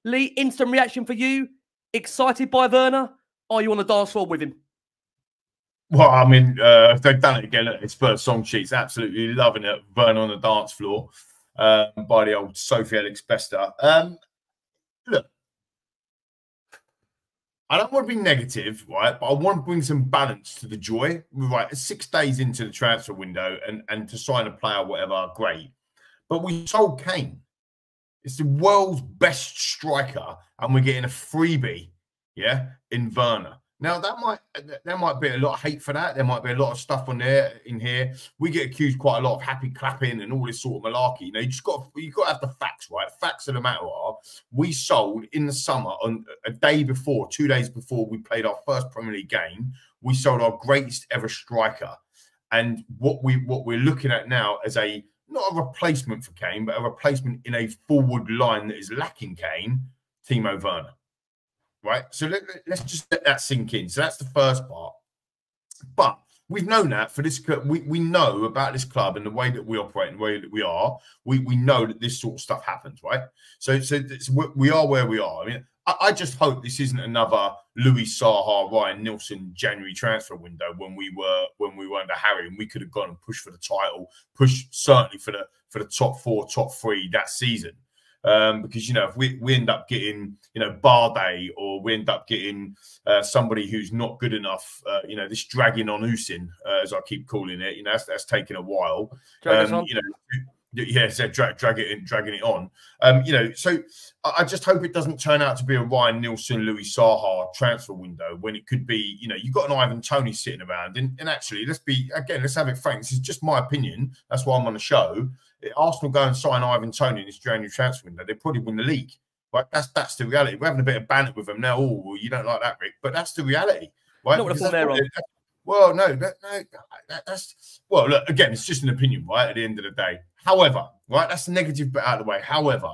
Lee, instant reaction for you. Excited by Werner? Are you on the dance floor with him? Well, I mean, they've done it again at his first song sheets. Absolutely loving it. Werner on the dance floor by the old Sophie Alex Bester. Look, I don't want to be negative, right? But I want to bring some balance to the joy. Right, 6 days into the transfer window and to sign a player, whatever, great. But we sold Kane. It's the world's best striker, and we're getting a freebie, yeah, in Werner. Now there might be a lot of hate for that. There might be a lot of stuff on there in here. We get accused quite a lot of happy clapping and all this sort of malarkey. You know, you've got to have the facts, right? Facts of the matter are, we sold in the summer on a day before, 2 days before we played our first Premier League game. We sold our greatest ever striker, and what we're looking at now as not a replacement for Kane, but a replacement in a forward line that is lacking Kane, Timo Werner. Right? So let's just let that sink in. So that's the first part. But we've known that for this, we know about this club and the way that we operate and the way that we are. We know that this sort of stuff happens, right? So we are where we are. I mean, I just hope this isn't another Louis Saha, Ryan Nilsson January transfer window when we were under Harry, and we could have gone and pushed for the title, pushed certainly for the top 4, top 3 that season. Because, you know, if we end up getting, you know, Barday, or we end up getting somebody who's not good enough, you know, this dragging on Usin, as I keep calling it, you know, that's taken a while. You know, yeah, so dragging it on. You know, so I just hope it doesn't turn out to be a Ryan Nilsson, Louis Saha transfer window when it could be, you know, you've got an Ivan Toney sitting around. And actually, let's have it frank. This is just my opinion. That's why I'm on the show. Arsenal go and sign Ivan Toney in this January transfer window, they probably win the league. Right? That's the reality. We're having a bit of banter with them now. Oh, well, you don't like that, Rick, but that's the reality, right? Not what they're on. Well, no, that's well. Look, again, it's just an opinion, right? At the end of the day, however, right, that's the negative bit out of the way. However,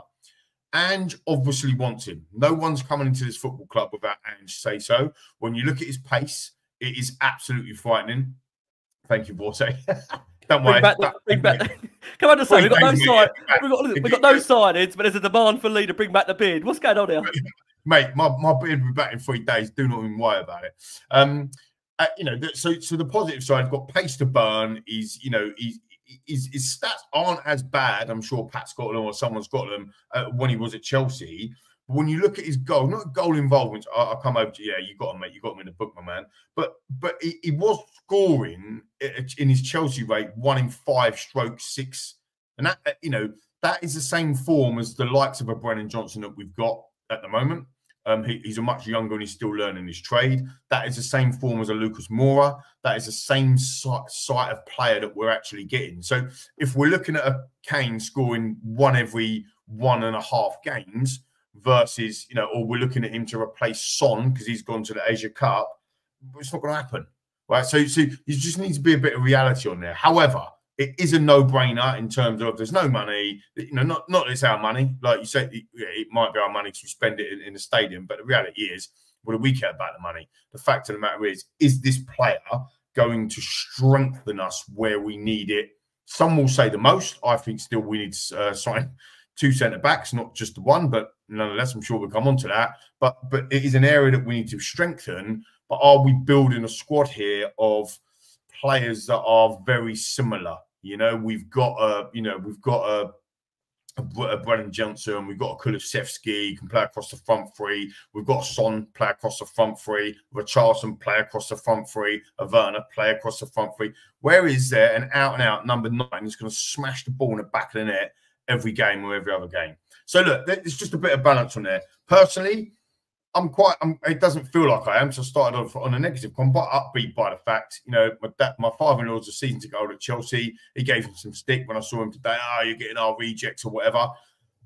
Ange obviously wants him. No one's coming into this football club without Ange say so. When you look at his pace, it is absolutely frightening. Thank you, Borse. Don't worry. Bring back. Come on to say we've got no signings, but there's a demand for Lee to bring back the beard. What's going on here, mate? My beard will be back in 3 days. Do not even worry about it. You know, so the positive side, got pace to burn. Is, you know, his stats aren't as bad. I'm sure Pat's got them or someone's got them when he was at Chelsea. But when you look at his goal, not goal involvement, I'll come over to you. Yeah, you got him, mate. You got him in the book, my man. But he was scoring in his Chelsea rate 1 in 5/6, and that, you know, that is the same form as the likes of a Brennan Johnson that we've got at the moment. He's a much younger and he's still learning his trade. That is the same form as a Lucas Moura. That is the same site of player that we're actually getting. So if we're looking at a Kane scoring 1 every 1.5 games versus, you know, or we're looking at him to replace Son because he's gone to the Asia Cup, it's not going to happen, right? So you just need to be a bit of reality on there. However, it is a no-brainer in terms of there's no money, you know, not it's our money. Like you said, it might be our money to spend it in the stadium, but the reality is, what do we care about the money? The fact of the matter is this player going to strengthen us where we need it? Some will say the most. I think still we need to sign 2 centre-backs, not just the one, but nonetheless, I'm sure we'll come on to that. But it is an area that we need to strengthen. But are we building a squad here of players that are very similar? You know, we've got a Brennan Johnson, we've got a Kulusevski, can play across the front 3. We've got a Son play across the front 3. We've a Charleston play across the front 3. A Werner play across the front 3. Where is there an out-and-out number 9 who's going to smash the ball in the back of the net every game or every other game? So look, there's just a bit of balance on there. Personally, it doesn't feel like I am. So I started off on a negative. I'm quite upbeat by the fact, you know, my father-in-law was a season ticket holder at Chelsea. He gave him some stick when I saw him today. Oh, you're getting our rejects or whatever.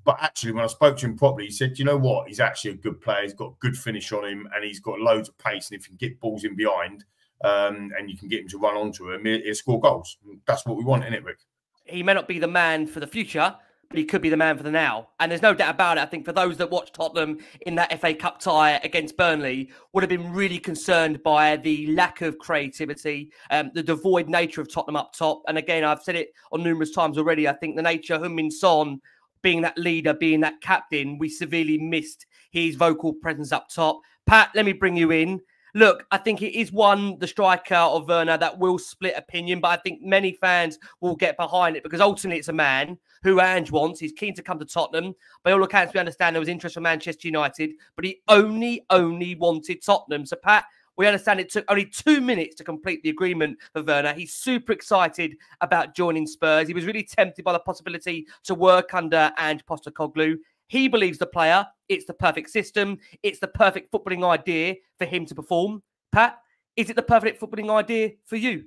But actually, when I spoke to him properly, he said, you know what? He's actually a good player. He's got a good finish on him, and he's got loads of pace. And if you can get balls in behind, and you can get him to run onto him, he'll score goals. That's what we want, isn't it, Rick? He may not be the man for the future, but he could be the man for the now. And there's no doubt about it. I think for those that watched Tottenham in that FA Cup tie against Burnley would have been really concerned by the lack of creativity, the devoid nature of Tottenham up top. And again, I've said it on numerous times already. I think the nature of Heung-min Son being that leader, being that captain, we severely missed his vocal presence up top. Pat, let me bring you in. Look, I think it is the striker of Werner that will split opinion, but I think many fans will get behind it because ultimately it's a man who Ange wants. He's keen to come to Tottenham. By all accounts, we understand there was interest from Manchester United, but he only wanted Tottenham. So, Pat, we understand it took only 2 minutes to complete the agreement for Werner. He's super excited about joining Spurs. He was really tempted by the possibility to work under Ange Postecoglou. He believes the player, it's the perfect system, it's the perfect footballing idea for him to perform. Pat, is it the perfect footballing idea for you?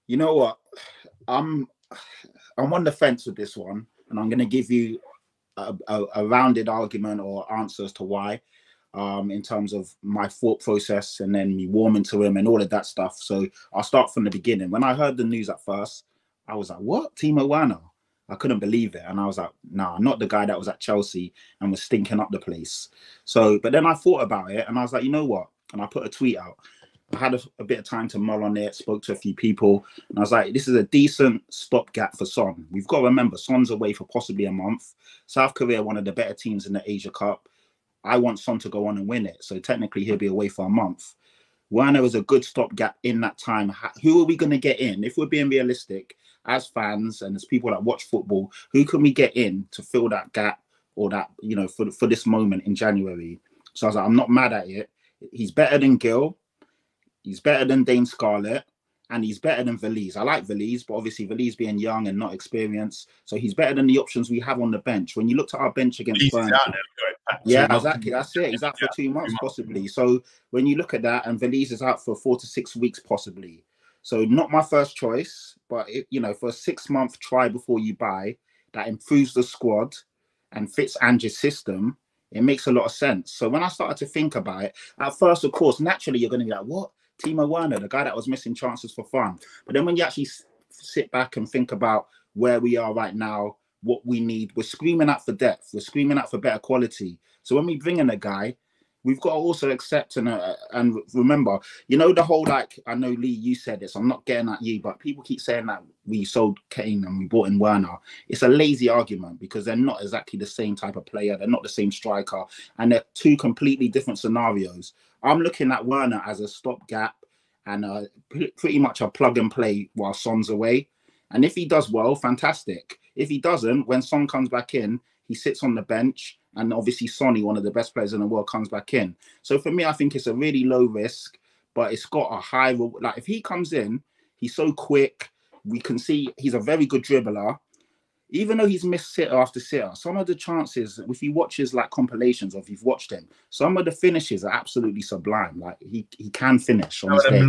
You know what? I'm on the fence with this one, and I'm going to give you a rounded argument or answer as to why, in terms of my thought process and then me warming to him and all of that stuff. So I'll start from the beginning. When I heard the news at first, I was like, what? Timo Werner? I couldn't believe it. And I was like, nah, not the guy that was at Chelsea and was stinking up the place. So, but then I thought about it and I was like, you know what? And I put a tweet out. I had a bit of time to mull on it, spoke to a few people, and I was like, this is a decent stopgap for Son. We've got to remember, Son's away for possibly a month. South Korea, one of the better teams in the Asia Cup. I want Son to go on and win it. So technically, he'll be away for a month. Werner is a good stopgap in that time. Who are we going to get in? If we're being realistic, as fans and as people that watch football, who can we get in to fill that gap or that, you know, for this moment in January? So I was like, I'm not mad at it. He's better than Gil. He's better than Dane Scarlett. And he's better than Valise. I like Valise, but obviously Valise being young and not experienced. So he's better than the options we have on the bench. When you looked at our bench against Burnley, yeah, exactly. That's it. He's out for 2 months, possibly. So when you look at that, and Valise is out for 4 to 6 weeks, possibly. So not my first choice, but you know, for a 6-month try before you buy, that improves the squad and fits Ange's system, it makes a lot of sense. So when I started to think about it, at first, of course, naturally you're going to be like, what? Timo Werner, the guy that was missing chances for fun. But then when you actually sit back and think about where we are right now, what we need, we're screaming out for depth. We're screaming out for better quality. So when we bring in a guy, we've got to also accept and remember, you know, the whole, like, I know, Lee, you said this, I'm not getting at you, but people keep saying that we sold Kane and we bought in Werner. It's a lazy argument because they're not exactly the same type of player. They're not the same striker. And they're two completely different scenarios. I'm looking at Werner as a stopgap and pretty much a plug and play while Son's away. And if he does well, fantastic. If he doesn't, when Son comes back in, he sits on the bench. And obviously Sonny, one of the best players in the world, comes back in. So for me, I think it's a really low risk, but it's got a high, like if he comes in, he's so quick. We can see he's a very good dribbler. Even though he's missed sitter after sitter, some of the chances, if he watches like compilations or if you've watched him, some of the finishes are absolutely sublime. Like he can finish on his day.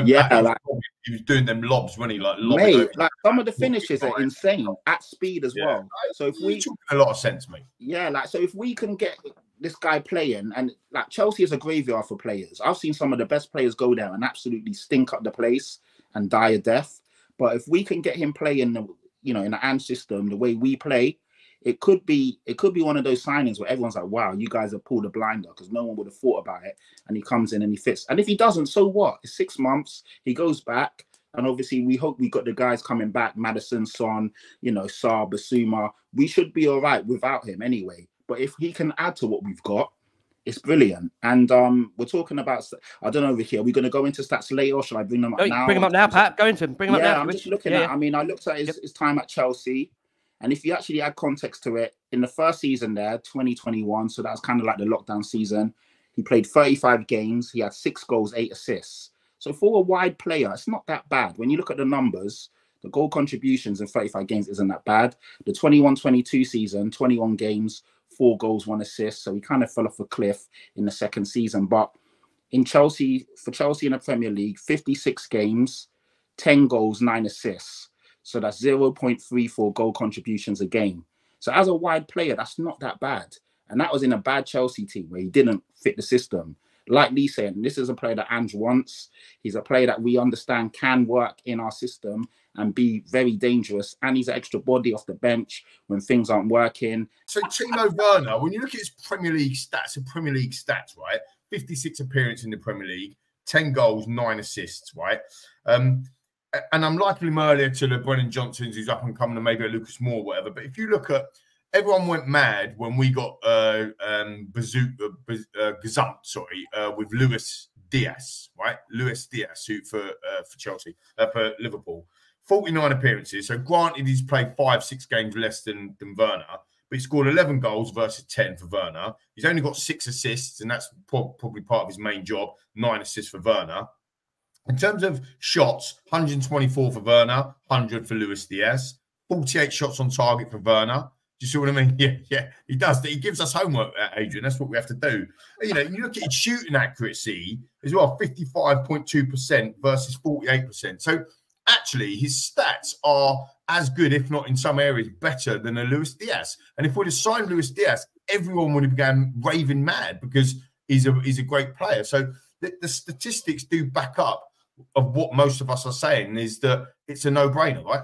Yeah, like he was doing them lobs, wasn't he? Like, mate, like some of the finishes are insane at speed as well. So if we talking a lot of sense, mate. Yeah, like so if we can get this guy playing, and like Chelsea is a graveyard for players. I've seen some of the best players go there and absolutely stink up the place and die a death. But if we can get him playing, you know, in the AND system, the way we play, it could be one of those signings where everyone's like, wow, you guys have pulled a blinder because no one would have thought about it. And he comes in and he fits. And if he doesn't, so what? It's 6 months. He goes back. And obviously, we hope we got the guys coming back, Maddison, Son, you know, Sarr, Basuma. We should be all right without him anyway. But if he can add to what we've got, it's brilliant. And we're talking about, I don't know, Ricky, are we going to go into stats later or should I bring them up now? Bring them up now, Pat. Go into them. Bring them up now. I'm just looking at, I mean, I looked at his time at Chelsea. And if you actually add context to it, in the first season there, 2021, so that was kind of like the lockdown season, he played 35 games. He had 6 goals, 8 assists. So for a wide player, it's not that bad. When you look at the numbers, the goal contributions in 35 games isn't that bad. The 21-22 season, 21 games, 4 goals, 1 assist. So he kind of fell off a cliff in the second season. But in Chelsea, for Chelsea in the Premier League, 56 games, 10 goals, 9 assists. So that's 0.34 goal contributions a game. So as a wide player, that's not that bad. And that was in a bad Chelsea team where he didn't fit the system. Like Lee said, this is a player that Ange wants. He's a player that we understand can work in our system and be very dangerous. And he's an extra body off the bench when things aren't working. So Timo Werner, when you look at his Premier League stats, right? 56 appearances in the Premier League, 10 goals, 9 assists, right? and I'm likening him earlier to the Brennan Johnsons, who's up and coming, and maybe a Lucas Moore, or whatever. But if you look at, everyone went mad when we got Gazump, with Luis Diaz, right? Luis Diaz, who for Chelsea, for Liverpool. 49 appearances. So granted, he's played 5-6 games less than Werner, but he scored 11 goals versus 10 for Werner. He's only got 6 assists, and that's probably part of his main job. 9 assists for Werner. In terms of shots, 124 for Werner, 100 for Luis Diaz, 48 shots on target for Werner. Do you see what I mean? Yeah, he does. He gives us homework, Adrian. That's what we have to do. You know, you look at his shooting accuracy as well, 55.2% versus 48%. So actually, his stats are as good, if not in some areas, better than a Luis Diaz. And if we'd have signed Luis Diaz, everyone would have begun raving mad because he's a great player. So the statistics do back up of what most of us are saying, is that it's a no-brainer, right?